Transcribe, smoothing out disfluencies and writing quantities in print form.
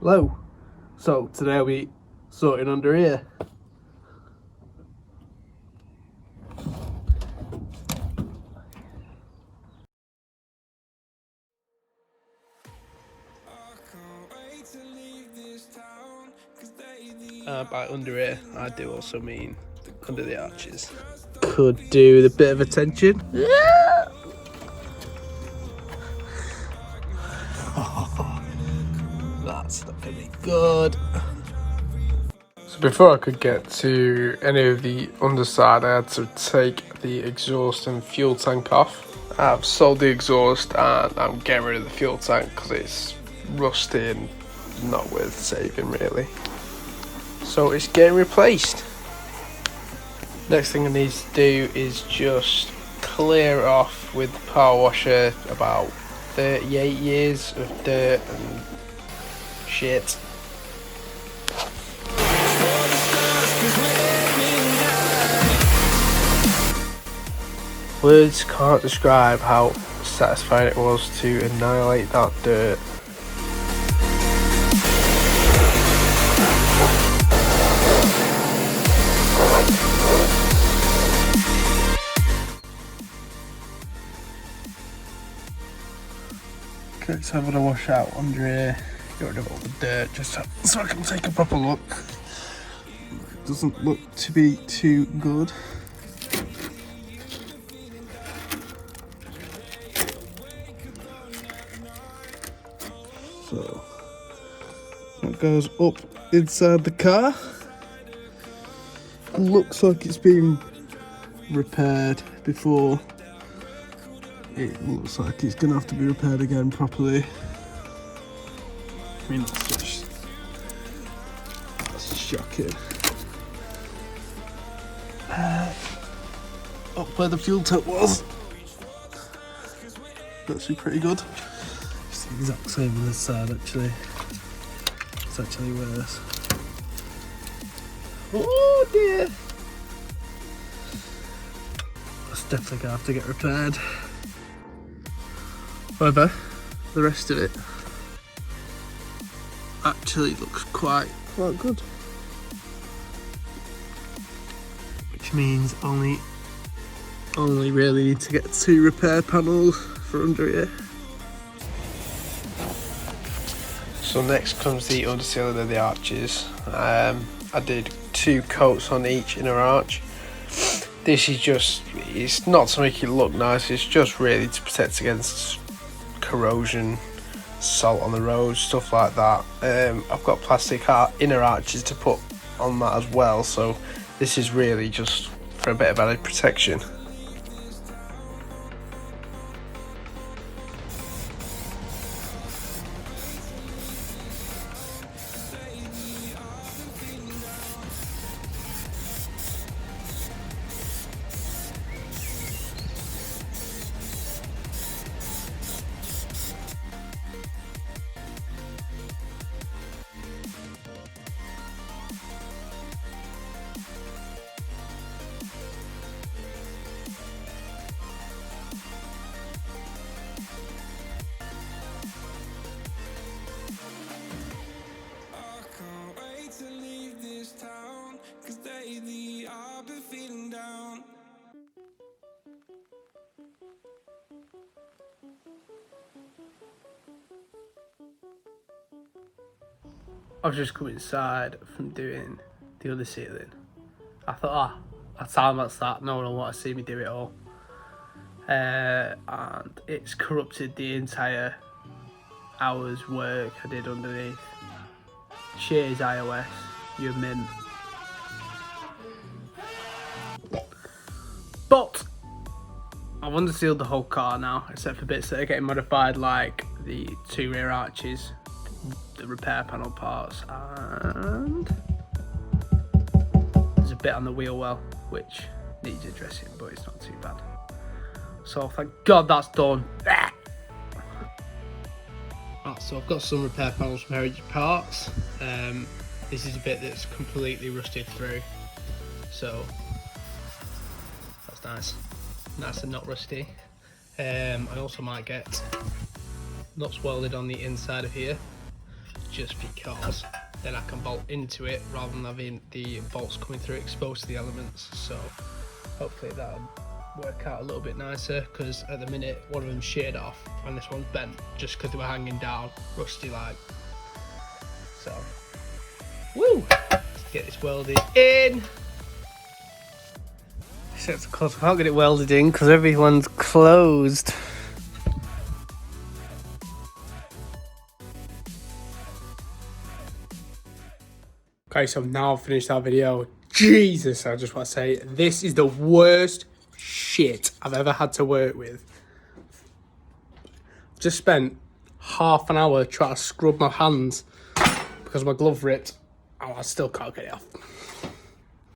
Hello. So today I'll be sorting under here. By under here, I do also mean under the arches. Could do with a bit of attention. Yeah. That's not gonna be good. So before I could get to any of the underside, I had to take the exhaust and fuel tank off. I've sold the exhaust and I'm getting rid of the fuel tank because it's rusty and not worth saving really. So it's getting replaced. Next thing I need to do is just clear it off with the power washer about 38 years of dirt and shit. Words can't describe how satisfying it was to annihilate that dirt. Okay, so I'm gonna wash out under here, get rid of all the dirt, just so I can take a proper look. It doesn't look to be too good. So that goes up inside the car. It looks like it's been repaired before. It looks like it's gonna have to be repaired again properly. I mean, that's shocking. Up where the fuel tank was. Actually pretty good. It's the exact same on this side actually. It's actually worse. Oh dear. That's definitely gonna have to get repaired. However, the rest of it actually looks quite good. Which means only really need to get 2 repair panels for under here. So next comes the undersealing of the arches. I did 2 coats on each inner arch. This is just, it's not to make it look nice, it's just really to protect against corrosion, salt on the road, stuff like that. I've got plastic inner arches to put on that as well, so this is really just for a bit of added protection. I've just come inside from doing the undersealing. I thought, I'll time lapse that, no one will want to see me do it all. And it's corrupted the entire hour's work I did underneath. Cheers iOS, you're mint. But I've undersealed the whole car now, except for bits that are getting modified, like the 2 rear arches, the repair panel parts, and there's a bit on the wheel well which needs addressing, but it's not too bad. So thank God that's done. Right, so I've got some repair panels from Heritage Parts. This is a bit that's completely rusted through, so that's nice and not rusty. I also might get nuts welded on the inside of here, just because then I can bolt into it rather than having the bolts coming through exposed to the elements. So hopefully that'll work out a little bit nicer, because at the minute one of them's sheared off and this one's bent just because they were hanging down, rusty like. So, woo! Let's get this welded in. Except of course I can't get it welded in because everyone's closed. Okay, so now I've finished that video. Jesus, I just want to say, this is the worst shit I've ever had to work with. I've just spent half an hour trying to scrub my hands because my glove ripped. Oh, I still can't get it off.